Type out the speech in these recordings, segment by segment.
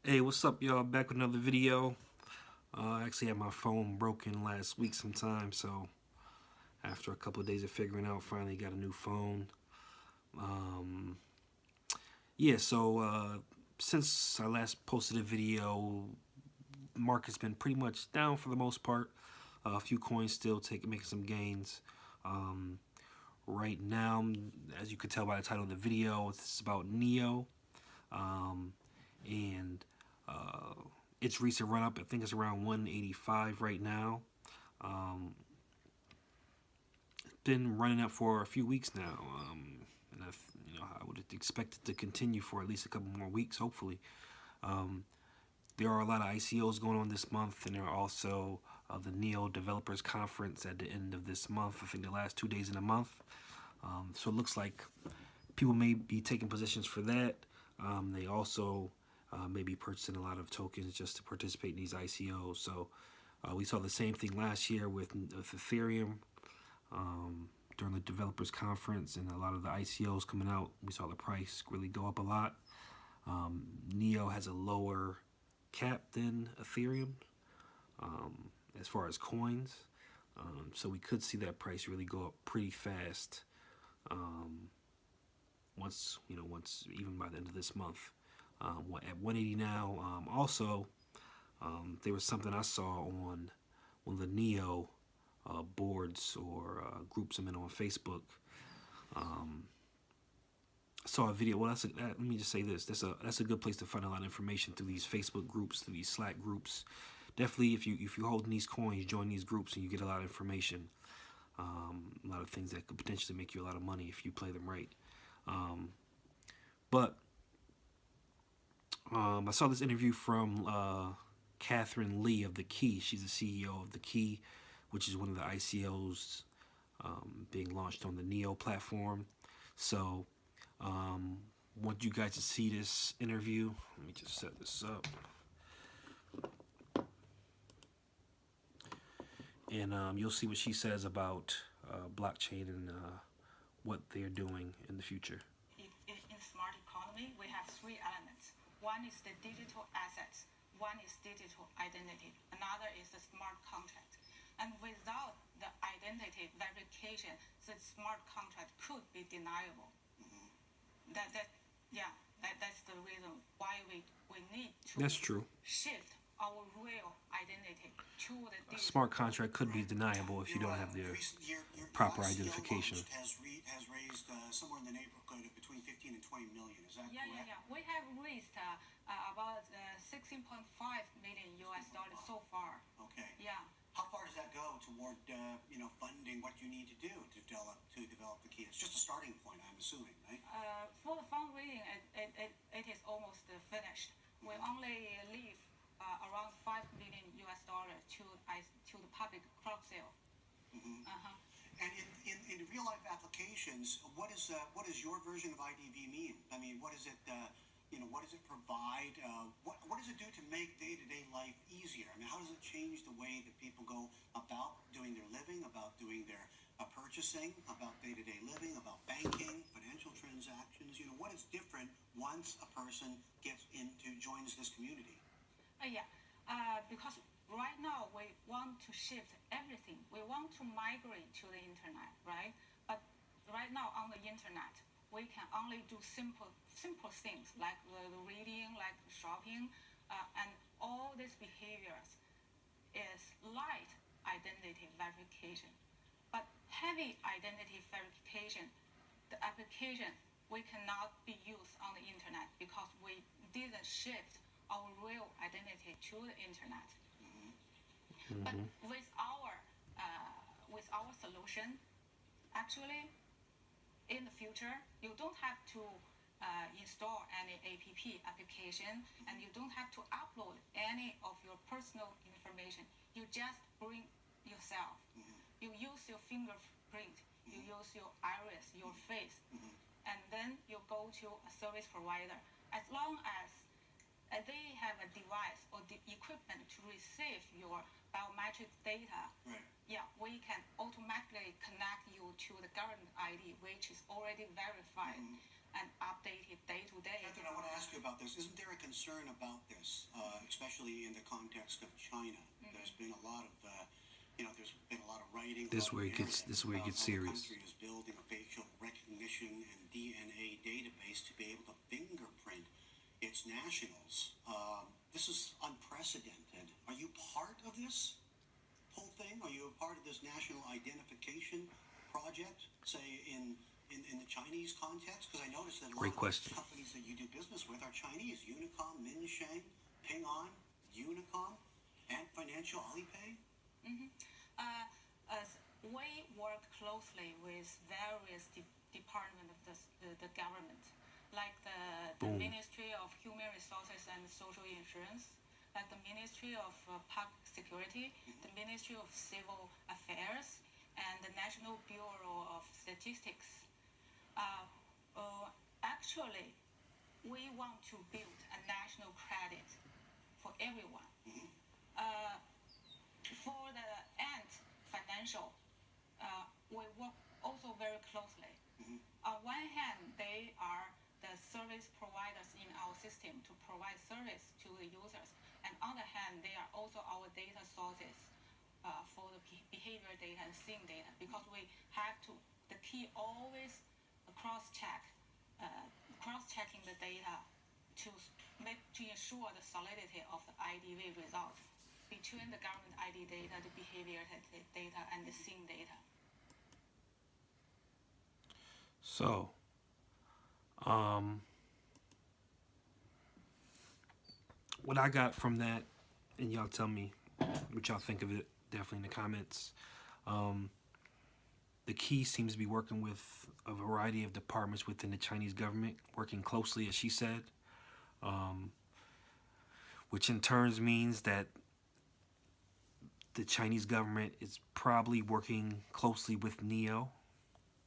Hey, what's up, y'all? Back with another video. I actually had my phone broken last week sometime, so after a couple of days of figuring out, finally got a new phone. Um, yeah, so since I last posted a video, market's been pretty much down for the most part. A few coins still making some gains. Um, right now, as you can tell by the title of the video, it's about Neo. Um, and uh, its recent run up, I think it's around 185 right now. Um, been running up for a few weeks now, and I would expect it to continue for at least a couple more weeks, hopefully. Um, there are a lot of ICOs going on this month, and there are also the Neo Developers Conference at the end of this month. I think the last 2 days in the month. So it looks like people may be taking positions for that. They also may be purchasing a lot of tokens just to participate in these ICOs. So we saw the same thing last year with Ethereum during the developers conference, and a lot of the ICOs coming out. We saw the price really go up a lot. Neo has a lower cap than Ethereum as far as coins. So we could see that price really go up pretty fast once even by the end of this month. At 180 now. Also, there was something I saw on one of the Neo boards or groups I'm in on Facebook. I saw a video. Well, let me just say this. That's a good place to find a lot of information through these Facebook groups, through these Slack groups. Definitely, if you hold these coins, join these groups, and you get a lot of information. A lot of things that could potentially make you a lot of money if you play them right. But I saw this interview from Catherine Lee of The Key. She's the CEO of The Key, which is one of the ICOs being launched on the Neo platform. So, want you guys to see this interview. Let me just set this up. And you'll see what she says about blockchain and what they're doing in the future. In smart economy, we have three elements. One is the digital assets, one is digital identity, another is the smart contract. And without the identity verification, the smart contract could be deniable. That's the reason why we need to That's true. shift our real identity to the digital. A smart contract could be deniable if you don't have the proper identification. Has raised somewhere in the neighborhood of between 15 and 20 million. Is that correct? Yeah. We have raised about 16.5 million US dollars so far. Okay. Yeah. How far does that go toward funding what you need to do to develop the key? It's just a starting point, I'm assuming, right? For the fundraising, it is almost finished. We only leave around 5 million US dollars to the public crowd sale. And in real life applications, what does your version of IDV mean? I mean, what does it what does it provide? What does it do to make day-to-day life easier? I mean, how does it change the way that people go about doing their living, about doing their purchasing, about day-to-day living, about banking, financial transactions? What is different once a person joins this community? Because right now we want to shift everything. We want to migrate to the internet, right? But right now on the internet, we can only do simple things like the reading, like shopping, and all these behaviors is light identity verification. But heavy identity verification, the application, we cannot be used on the internet because we didn't shift our real identity to the internet. But with our solution, actually, in the future, you don't have to install any application, and you don't have to upload any of your personal information. You just bring yourself. You use your fingerprint, you use your iris, your face, and then you go to a service provider. As long as they have a device or the equipment to receive your biometric data, right. Yeah, we can automatically connect you to the government ID, which is already verified. and update it day to day. Catherine, I want to ask you about this. Isn't there a concern about this, especially in the context of China? There's been a lot of, there's been a lot of writing. This is where it gets serious. The country is building a facial recognition and DNA database to be able to fingerprint its nationals. This is unprecedented. Are you part of this whole thing? Are you a part of this national identification project, say in the Chinese context? Because I noticed that a lot Great of question. the companies that you do business with are Chinese. Unicom, Minsheng, Ping An, Unicom, Ant Financial, Alipay. We work closely with various departments of the government, like the Boom. Ministry of Human Resources and Social Insurance, like the Ministry of Public Security, the Ministry of Civil Affairs, and the National Bureau of Statistics. Actually, we want to build a national credit for everyone. For the Ant Financial, we work also very closely. On one hand, they are the service providers in our system to provide service to the users. And on the other hand, they are also our data sources for the behavior data and scene data, because we have to, the key always cross-checking the data to ensure the solidity of the IDV result between the government ID data, the behavior data, and the scene data. So, what I got from that, and y'all tell me what y'all think of it, definitely in the comments. The key seems to be working with a variety of departments within the Chinese government, working closely, as she said, which in turns means that the Chinese government is probably working closely with NEO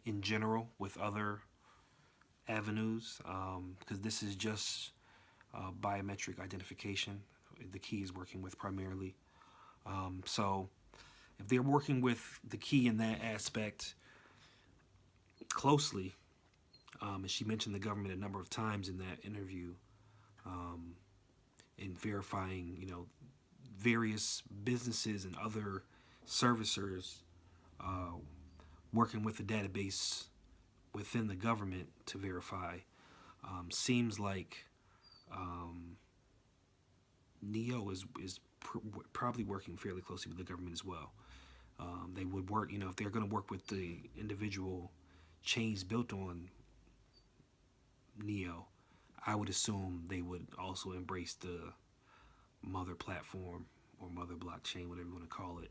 in general, with other avenues, because this is just biometric identification. The key is working with primarily. So if they're working with the key in that aspect closely, and she mentioned the government a number of times in that interview, in verifying, various businesses and other servicers working with the database within the government to verify, seems like NEO is probably working fairly closely with the government as well. They would work, if they're going to work with the individual chains built on NEO, I would assume they would also embrace the mother platform or mother blockchain, whatever you want to call it,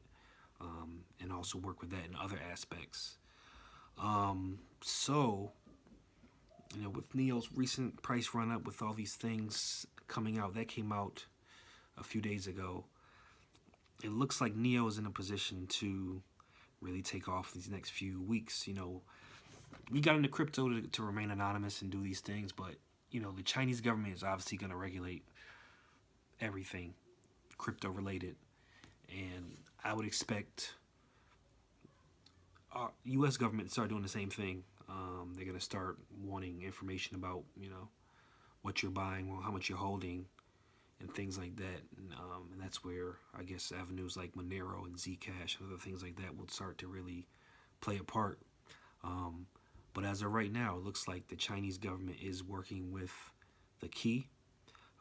and also work with that in other aspects. So, with NEO's recent price run up, with all these things coming out, that came out a few days ago, it looks like NEO is in a position to really take off these next few weeks. We got into crypto to remain anonymous and do these things, but the Chinese government is obviously going to regulate everything crypto related, and I would expect our U.S. government to start doing the same thing. They're going to start wanting information about what you're buying, how much you're holding, and things like that, and that's where I guess avenues like Monero and Zcash and other things like that will start to really play a part. But as of right now, it looks like the Chinese government is working with the key,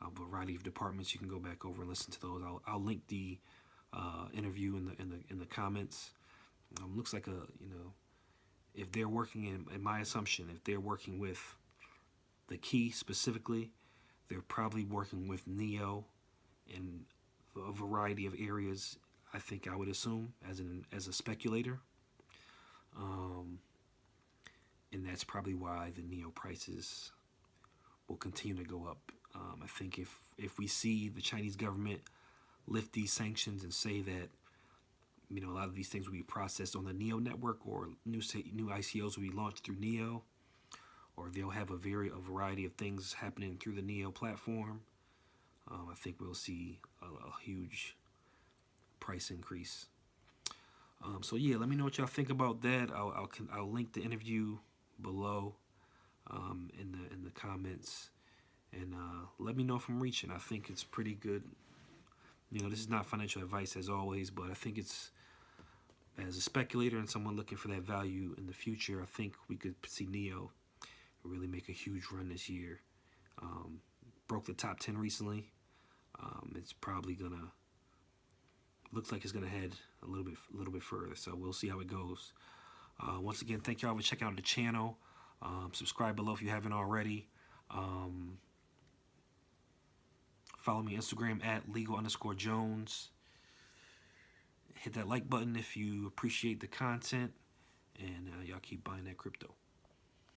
a variety of departments. You can go back over and listen to those. I'll link the interview in the comments. Looks like if they're working in my assumption, if they're working with the key specifically, they're probably working with NEO in a variety of areas. I think I would assume as a speculator. And that's probably why the NEO prices will continue to go up. I think if we see the Chinese government lift these sanctions and say that a lot of these things will be processed on the NEO network, or new ICOs will be launched through NEO, or they'll have a variety of things happening through the NEO platform, I think we'll see a huge price increase. So yeah, let me know what y'all think about that. I'll link the interview below. in the comments, and let me know if I'm reaching. I think it's pretty good. You know, this is not financial advice as always, but I think it's, as a speculator and someone looking for that value in the future, I think we could see NIO really make a huge run this year. Broke the top 10 recently. It's probably gonna, looks like it's gonna head a little bit further. So we'll see how it goes. Once again, thank y'all for checking out the channel. Subscribe below if you haven't already. Follow me on Instagram at legal_Jones. Hit that like button if you appreciate the content, and y'all keep buying that crypto.